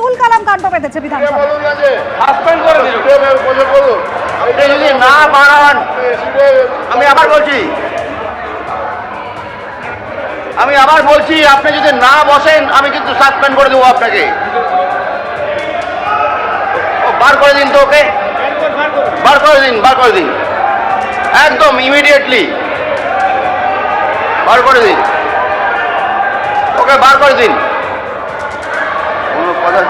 আব্দুল কালাম কাণ্ড পেতেছে বিধানসভায়। আপনি যদি না বাড়ান, আমি আবার বলছি আপনি যদি না বসেন আমি কিন্তু সাসপেন্ড করে দেবো আপনাকে। বার করে দিন তো ওকে, বার করে দিন একদম ইমিডিয়েটলি বার করে দিন ওকে, বার করে দিন। কোনো কথা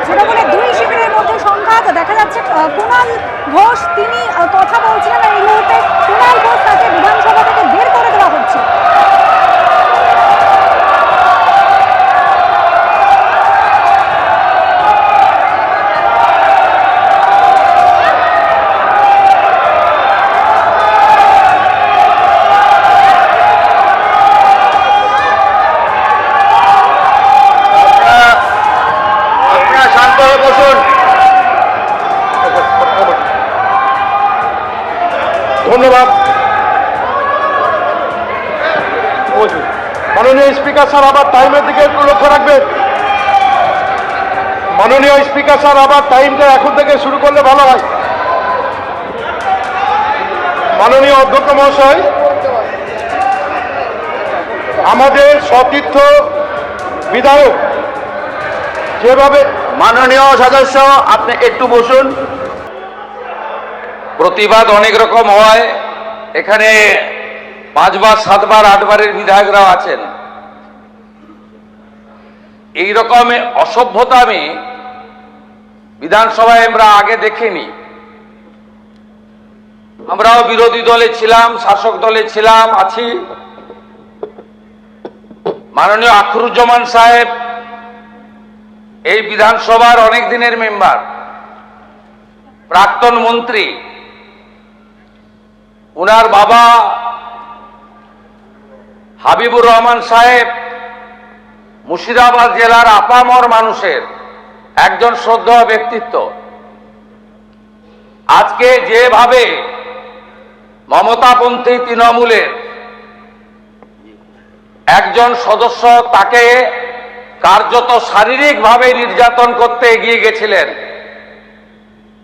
তৃণমূলের দুই শিবিরের মধ্যে সংঘাত দেখা যাচ্ছে। কুণাল ঘোষ তিনি কথা বলছিলেন, এই মুহূর্তে কুণাল ঘোষ তাকে বিধানসভা থেকে বের করে দেওয়া হচ্ছে। ধন্যবাদ। মাননীয় স্পিকার স্যার আবার টাইমের দিকে একটু লক্ষ্য রাখবেন। মাননীয় স্পিকার স্যার আবার টাইমটা এখন থেকে শুরু করলে ভালো হয়। মাননীয় অধ্যক্ষ মহাশয়, আমাদের সতীর্থ বিধায়ক যেভাবে, মাননীয় সদস্য আপনি একটু বসুন। প্রতিবাদ অনেক রকম হয়, এখানে 5 বার 7 বার 8 বারের বিধায়করাও আছেন। এই রকম অসভ্যতা আমি বিধানসভায় আমরা আগে দেখিনি। আমরাও বিরোধী দলে ছিলাম, শাসক দলে ছিলাম, আছি। মাননীয় আখরুজ্জামান সাহেব এই বিধানসভার অনেক দিনের মেম্বার, প্রাক্তন মন্ত্রী। উনার বাবা হাবিবুর রহমান সাহেব মুর্শিদাবাদ জেলার আপামর মানুষের একজন শ্রদ্ধেয় ব্যক্তিত্ব। আজকে যেভাবে মমতাপন্থী তৃণমূলের একজন সদস্য তাকে কার্যত শারীরিকভাবে নির্যাতন করতে এগিয়ে গেছিলেন,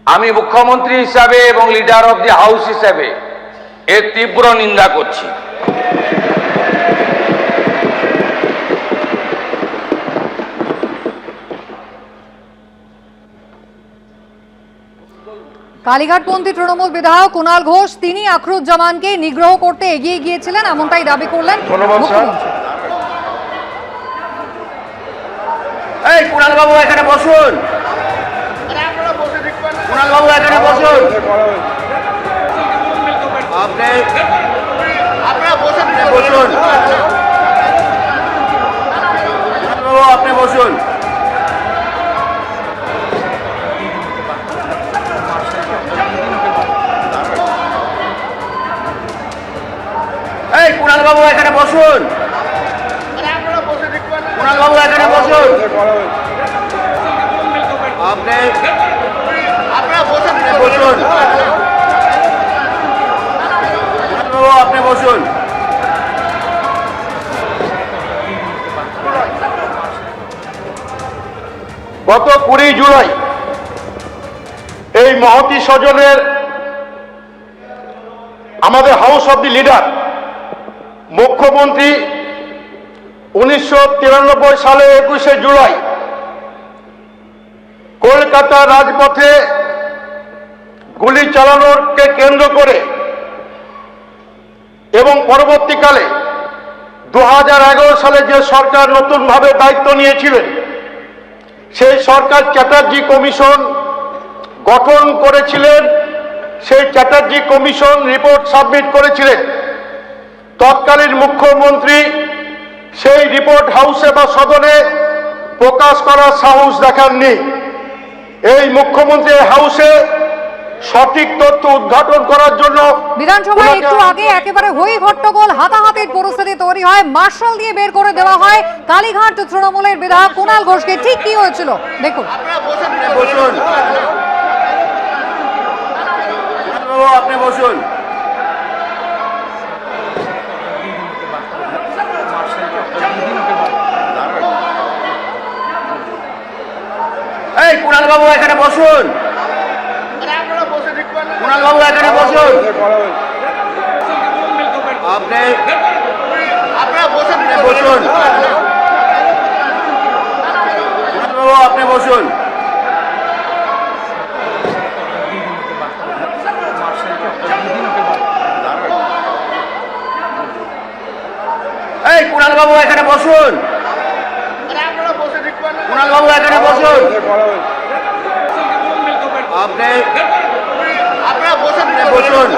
আমি মুখ্যমন্ত্রী হিসাবে এবং লিডার অব দি হাউস হিসাবে এর তীব্র নিন্দা করছি। কালীঘাটপন্থী তৃণমূল বিধায়ক কুণাল ঘোষ তিনি আখরুজ্জামানকে নিগ্রহ করতে এগিয়ে গিয়েছিলেন, এমনটাই দাবি করলেন মুখ্যমন্ত্রী। এই কুণাল বাবু এখানে বসুন, কুণাল বাবু এখানে বসুন। বসুন আপনি বসুন। এই কুণাল বাবু এখানে বসুন, কুণাল বাবু এখানে বসুন। আপনি বসুন, আপনি বসুন। গত 20 জুলাই এই মহতী স্বজনের আমাদের হাউস অব দি লিডার মুখ্যমন্ত্রী 1993 সালে 21শে জুলাই কলকাতা রাজপথে গুলি চালানোরকে কেন্দ্র করে এবং পরবর্তীকালে 2011 সালে যে সরকার নতুনভাবে দায়িত্ব নিয়েছিলেন, সেই সরকার চ্যাটার্জি কমিশন গঠন করেছিলেন। সেই চ্যাটার্জি কমিশন রিপোর্ট সাবমিট করেছিলেন। তৎকালীন মুখ্যমন্ত্রী সেই রিপোর্ট হাউসে বা সদনে প্রকাশ করার সাহস দেখাননি। এই মুখ্যমন্ত্রী হাউসে সঠিক তথ্য উদ্ঘাটন করার জন্য বিধানসভায় একটু আগে একেবারে হই হট্টগোল, হাতাহাতির পরিস্থিতি তৈরি হয়, মার্শাল দিয়ে বের করে দেওয়া হয় কালীঘাট তৃণমূলের বিধায়ক কুণাল ঘোষকে। ঠিক কি হয়েছিল দেখুন। আপনি বসুন। এই কুণাল বাবু এখানে বসুন। কুণাল বাবু এখানে বসুন। আপনি বসুন। কুণাল বাবু আপনি বসুন। এই কুণাল বাবু এখানে বসুন। কুণাল বাবু এখানে বসুন। আপনি বসুন।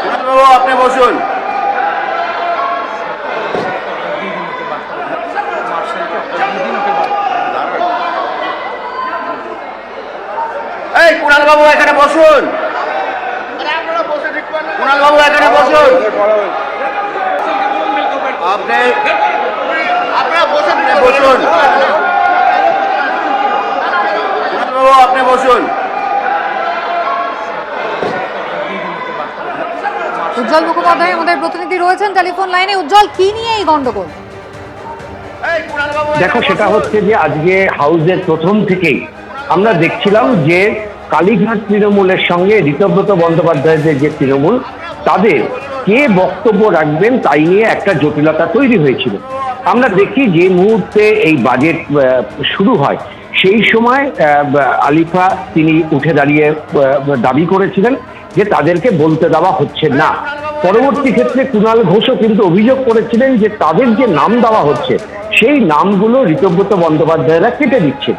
কুণাল বাবু আপনি বসুন। এই কুণাল বাবু এখানে বসুন। কুণাল বাবু এখানে বসুন। আপনি বসুন। কুণাল বাবু আপনি বসুন। উজ্জ্বল মুখোপাধ্যায় আমাদের প্রতিনিধি রয়েছেন টেলিফোন লাইনে। উজ্জ্বল, কি নিয়ে এই গন্ডগোল? এই কুণাল বাবু দেখো, সেটা হচ্ছে যে আজকে হাউসের প্রথম থেকেই আমরা দেখছিলাম যে কালীঘাট তৃণমূলের সঙ্গে ঋতব্রত বন্দ্যোপাধ্যায়ের যে তৃণমূল, তাদের কে বক্তব্য রাখবেন তাই নিয়ে একটা জটিলতা তৈরি হয়েছিল। আমরা দেখি যে মুহূর্তে এই বাজেট শুরু হয় সেই সময় আলিফা তিনি উঠে দাঁড়িয়ে দাবি করেছিলেন যে তাদেরকে বলতে দেওয়া হচ্ছে না। পরবর্তী ক্ষেত্রে কুণাল ঘোষও কিন্তু অভিযোগ করেছিলেন যে তাদের যে নাম দেওয়া হচ্ছে সেই নামগুলো ঋতব্রত বন্দ্যোপাধ্যায়রা কেটে দিচ্ছে।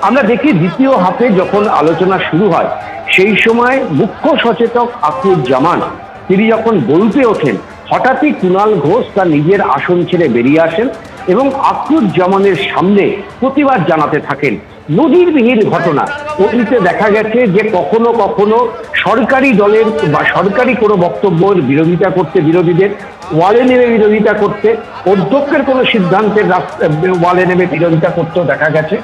আমরা দেখি দ্বিতীয় হাফে যখন আলোচনা শুরু হয় সেই সময় মুখ্য সচেতক আখরুজ্জামান তিনি যখন বলতে ওঠেন, হঠাৎই কুণাল ঘোষ তার নিজের আসন ছেড়ে বেরিয়ে আসেন এবং আখরুজ্জামানের সামনে প্রতিবাদ জানাতে থাকেন। নজিরবিহীন ঘটনা। অতীতে দেখা গেছে যে কখনো কখনো সরকারি দলের বা সরকারি কোনো বক্তব্যের বিরোধিতা করতে বিরোধীদের ওয়ালে নেমে বিরোধিতা করতে, অধ্যক্ষের কোনো সিদ্ধান্তের ওয়ালে নেমে বিরোধিতা করতেও দেখা গেছে।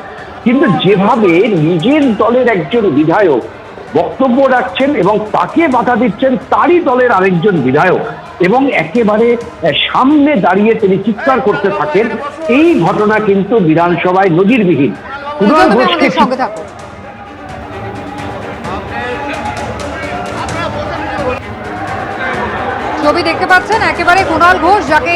কিন্তু যেভাবে নিজের দলের একজন বিধায়ক বক্তব্য রাখছেন এবং তাকে বাধা দিচ্ছেন তারই দলের আরেকজন বিধায়ক এবং একেবারে সামনে দাঁড়িয়ে তিনি চিৎকার করতে থাকেন, এই ঘটনা কিন্তু বিধানসভায় নজিরবিহীন। কুণাল ঘোষকে সঙ্গে থাকো। ছবি দেখতে পাচ্ছেন একেবারে কুণাল ঘোষ, যাকে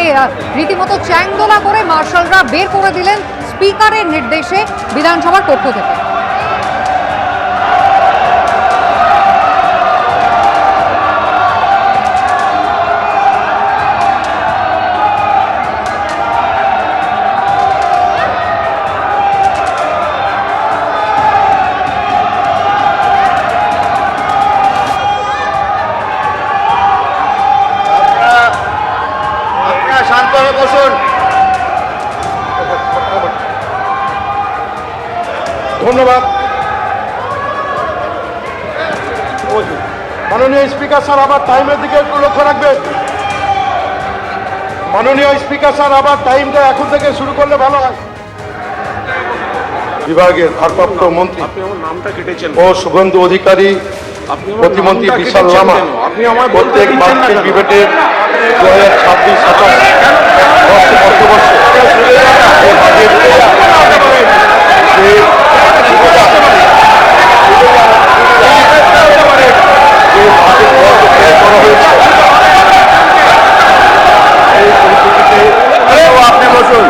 রীতিমতো চ্যাংদোলা করে মার্শালরা বের করে দিলেন স্পিকারের নির্দেশে বিধানসভার পক্ষ থেকে। শান্ত হয়ে বসুন। ধন্যবাদ। মাননীয় স্পিকার স্যার, আবার টাইমের দিকে একটু লক্ষ্য রাখবেন। মাননীয় স্পিকার স্যার, আবার টাইমটা এখন থেকে শুরু করলে ভালো হয়। বিভাগের ভারপ্রাপ্ত মন্ত্রী ও শুভেন্দু অধিকারী, প্রতিমন্ত্রী বিশাল লামা, প্রত্যেক বাজেট ডিবেটের 2026-27 অর্থবর্ষে আপনি বসুন।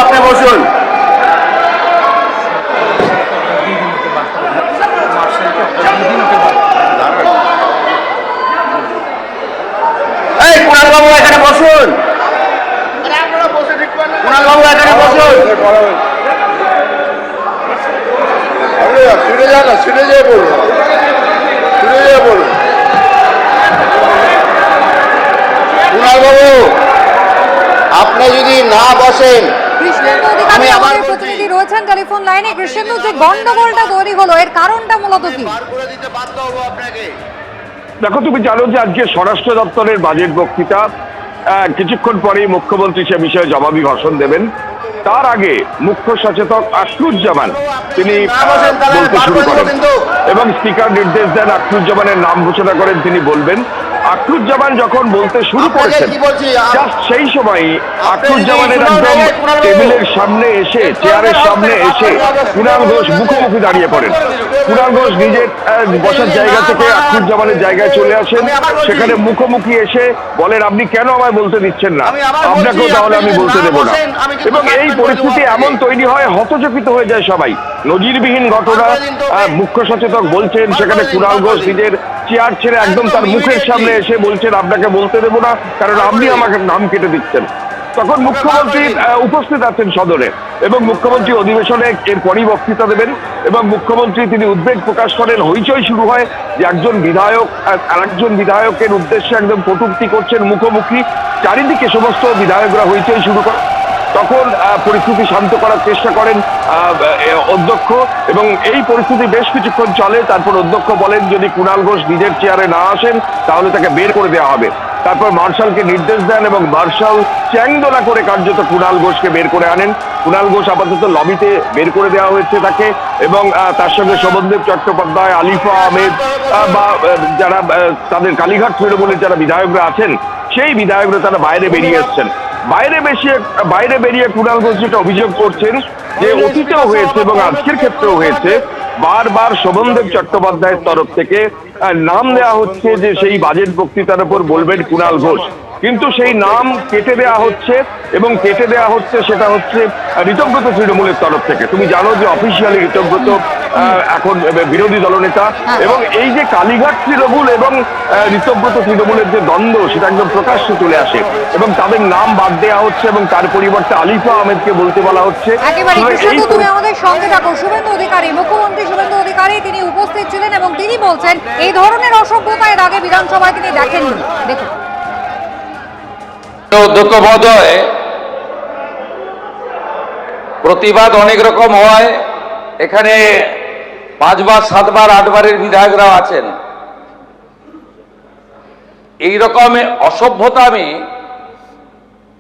আপনি বসুন। এই কুণাল বাবু এখানে বসুন। কুণাল বাবু এখানে বসুন। শুনে যান না, শুনে যেয়ে বলুন, শুনে যেয়ে বলুন। কুণাল বাবু আপনি যদি না বসেন, কৃষ্ণেন্দু অধিকারী আমাদের প্রতিনিধি রয়েছেন টেলিফোন লাইনে। কৃষ্ণেন্দু, যে গন্ডগোলটা তৈরি হলো এর কারণটা মূলত কি? বার করে দিতে বাধ্য হবো আপনাকে। দেখো, তুমি জানো যে আজকে স্বরাষ্ট্র দপ্তরের বাজেট বক্তৃতা কিছুক্ষণ পরেই মুখ্যমন্ত্রী সে বিষয়ে জবাবি ভাষণ দেবেন। তার আগে মুখ্য সচেতক আখরুজ্জামান তিনি বলতে শুরু করেন এবং স্পিকার নির্দেশ দেন আখরুজ্জামানের নাম ঘোষণা করেন, তিনি বলবেন। আখরুজ্জামান যখন বলতে শুরু করেছেন জাস্ট সেই সময় আখরুজ্জামানের একদম টেবিলের সামনে এসে, চেয়ারের সামনে এসে কুণাল ঘোষ মুখোমুখি দাঁড়িয়ে পড়েন। কুণাল ঘোষ নিজের বসার জায়গা থেকে আখরুজ্জামানের জায়গায় চলে আসেন, সেখানে মুখোমুখি এসে বলেন, আপনি কেন আমায় বলতে দিচ্ছেন না, আপনাকেও তাহলে আমি বলতে দেবো না। এবং এই পরিস্থিতি এমন তৈরি হয়, হতচকিত হয়ে যায় সবাই। নজিরবিহীন ঘটনা। মুখ্য সচেতক বলছেন, সেখানে কুণাল ঘোষ নিজের চেয়ার ছেড়ে একদম তার মুখের সামনে এসে বলছেন, আপনাকে বলতে দেবো না কারণ আপনি আমাকে নাম কেটে দিচ্ছেন। তখন মুখ্যমন্ত্রী উপস্থিত আছেন সদনে এবং মুখ্যমন্ত্রী অধিবেশনে এরপরই বক্তৃতা দেবেন এবং মুখ্যমন্ত্রী তিনি উদ্বেগ প্রকাশ করেন। হইচই শুরু হয় যে একজন বিধায়ক আরেকজন বিধায়কের উদ্দেশ্যে একদম কটূক্তি করছেন মুখোমুখি। চারিদিকে সমস্ত বিধায়করা হইচই শুরু করে। তখন পরিস্থিতি শান্ত করার চেষ্টা করেন অধ্যক্ষ এবং এই পরিস্থিতি বেশ কিছুক্ষণ চলে। তারপর অধ্যক্ষ বলেন, যদি কুণাল ঘোষ নিজের চেয়ারে না আসেন তাহলে তাকে বের করে দেওয়া হবে। তারপর মার্শালকে নির্দেশ দেন এবং মার্শাল চ্যাংদোলা করে কার্যত কুণাল ঘোষকে বের করে আনেন। কুণাল ঘোষ আপাতত লবিতে বের করে দেওয়া হয়েছে তাকে এবং তার সঙ্গে শোভনদেব চট্টোপাধ্যায়, আলিফা আহমেদ বা যারা তাদের কালীঘাট তৃণমূলের যারা বিধায়করা আছেন সেই বিধায়করা তারা বাইরে বেরিয়ে এসছেন। বাইরে বেরিয়ে কুণাল ঘোষ যেটা অভিযোগ করছেন যে অতীতেও হয়েছে এবং আজকের ক্ষেত্রেও হয়েছে, বারবার শোভনদেব চট্টোপাধ্যায়ের তরফ থেকে নাম দেওয়া হচ্ছে যে সেই বাজেট বক্তৃতার উপর বলবেন কুণাল ঘোষ, কিন্তু সেই নাম কেটে দেওয়া হচ্ছে এবং কেটে দেওয়া হচ্ছে সেটা হচ্ছে ঋতব্রত তৃণমূলের তরফ থেকে। তুমি জানো যে অফিসিয়ালি ঋতব্রত এখন বিরোধী দলনেতা এবং এই যে কালীঘাট তৃণমূল এবং ঋতব্রত তৃণমূলের যে দ্বন্দ্ব সেটা একদম প্রকাশ্যে চলে আসে এবং তাদের নাম বাদ দেওয়া হচ্ছে এবং তার পরিবর্তে আলিফা আহমেদকে বলতে বলা হচ্ছে। একেবারে তুমি আমাদের সঙ্গে থাকো। শুভেন্দু অধিকারী, মুখ্যমন্ত্রী শুভেন্দু অধিকারী তিনি উপস্থিত ছিলেন এবং তিনি বলছেন এই ধরনের অসভ্যতা এর আগে বিধানসভায় তিনি দেখেননি। দেখুন। অধ্যক্ষ মহোদয়, প্রতিবাদ অনেক রকম হয়, এখানে 5 বার 7 বার 8 বারের বিধায়করাও আছেন। এই রকম অসভ্যতা আমি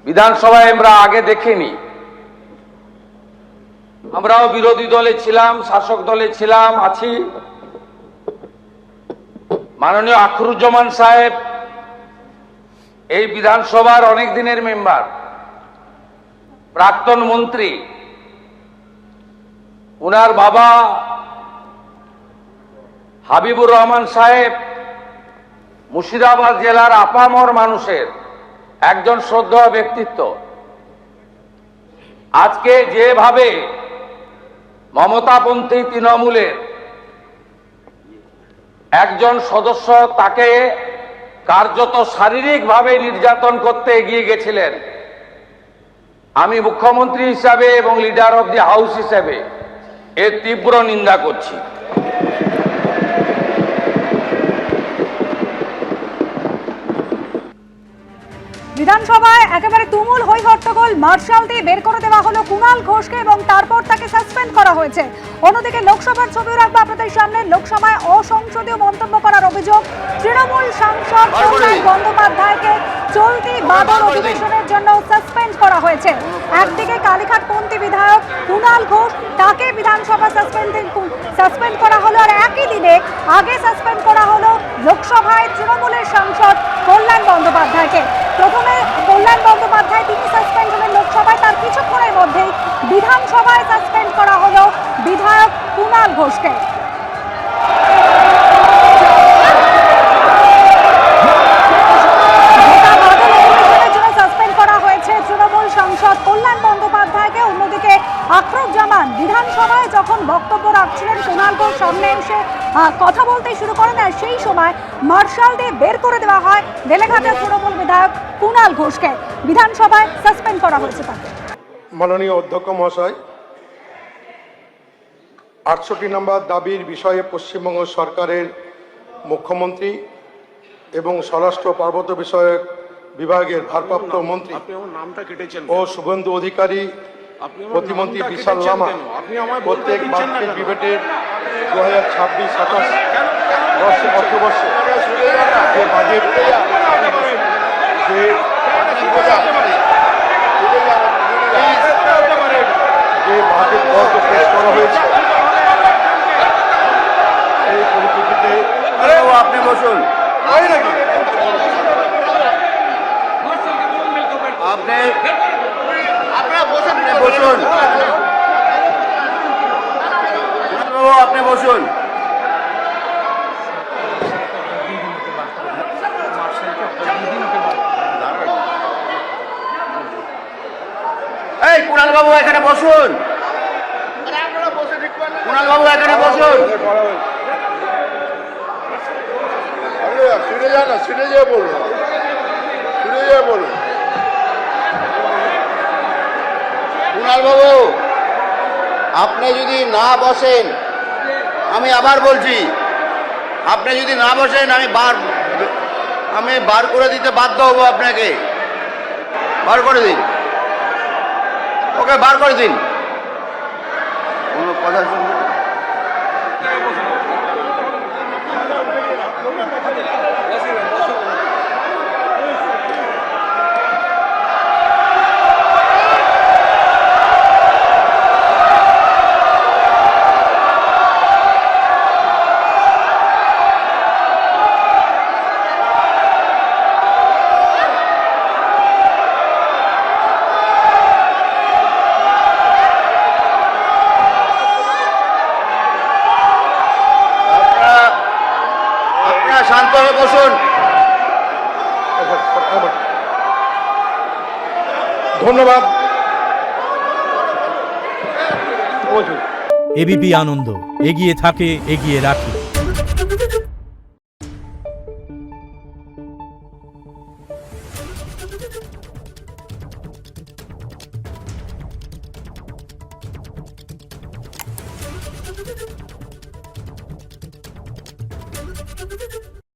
বিধানসভায় আমরা আগে দেখিনি। আমরাও বিরোধী দলে ছিলাম, শাসক দলে ছিলাম, আছি। মাননীয় আখরুজ্জামান সাহেব এই বিধানসভার অনেক দিনের মেম্বার, প্রাক্তন মন্ত্রী। উনার বাবা হাবিবুর রহমান সাহেব মুর্শিদাবাদ জেলার আপামর মানুষের একজন শ্রদ্ধেয় ব্যক্তিত্ব। আজকে যেভাবে মমতাপন্থী তৃণমূলের একজন সদস্য তাকে কার্যত শারীরিকভাবে নির্যাতন করতে এগিয়ে গেছিলেন, আমি মুখ্যমন্ত্রী হিসাবে এবং লিডার অব দি হাউস হিসাবে এর তীব্র নিন্দা করছি। বিধানসভায় একেবারে তুমুল হই হট্টগোল। মার্শাল দিয়ে বের করে দেওয়া হলো কুণাল ঘোষকে এবং তারপর তাকে সাসপেন্ড করা হয়েছে। অন্যদিকে লোকসভার ছবি রাখবো আপনাদের সামনে। লোকসভায় অসংসদীয় মন্তব্য করার অভিযোগ তৃণমূল সাংসদ কল্যাণ বন্দ্যোপাধ্যায়কে চলতি বাদল অধিবেশনের জন্য সাসপেন্ড করা হয়েছে। একদিকে কালীঘাটপন্থী বিধায়ক কুণাল ঘোষ, তাকে বিধানসভা সাসপেন্ড করা হলো, আর একই দিনে আগে সাসপেন্ড করা হলো লোকসভায় তৃণমূলের সাংসদ কল্যাণ বন্দ্যোপাধ্যায়কে। প্রথমে কল্যাণ বন্দ্যোপাধ্যায় তিনি সাসপেন্ড হলেন লোকসভায়, তার কিছুক্ষণের মধ্যেই বিধানসভায় সাসপেন্ড করা হলো বিধায়ক কুণাল ঘোষকে। সাসপেন্ড করা হয়েছে তৃণমূল সাংসদ কল্যাণ বন্দ্যোপাধ্যায়কে। অন্যদিকে আখরুজ্জামান বিধানসভায় যখন বক্তব্য রাখছিলেন কুণাল ঘোষ সামনে এসে কথা বলতে শুরু করেন, আর সেই সময় মার্শাল দিয়ে বের করে দেওয়া হয় বেলেঘাটের তৃণমূল বিধায়ক কুণাল ঘোষকে। বিধানসভায় সাসপেন্ড করা হয়েছে তাকে। মাননীয় অধ্যক্ষ মহাশয়, 68 নম্বর দাবির বিষয়ে পশ্চিমবঙ্গ সরকারের মুখ্যমন্ত্রী এবং স্বরাষ্ট্র পার্বত্য বিষয়ক বিভাগের ভারপ্রাপ্ত মন্ত্রী ও শুভেন্দু অধিকারী, প্রতিমন্ত্রী বিশাল লামা প্রত্যেক বাজেট ডিবেটের 2026-27 অর্থবর্ষে যে বাজেট যে যে মার্কেট বন্ধ পেশ করা হয়েছে এই পরিপ্রেক্ষিতে আপনি বসুন, আপনি বসুন, আপনি বসুন। এই কুণাল বাবু এখানে বসুন, কুণাল বাবু এখানে বসুন। ফিরে যা না, ফিরে যেয়ে বলুন, ফিরে যেয়ে বলুন। কুণাল বাবু আপনি যদি না বসেন, আমি আবার বলছি, আপনি যদি না বসেন আমি বার করে দিতে বাধ্য হব আপনাকে। বার করে দিন, ওকে বার করে দিন। কোনো কথা শুনবেন না। আপনারা শান্ত হয়ে বসুন। ধন্যবাদ। এবিপি আনন্দ, এগিয়ে থাকে, এগিয়ে রাখে। Thank you.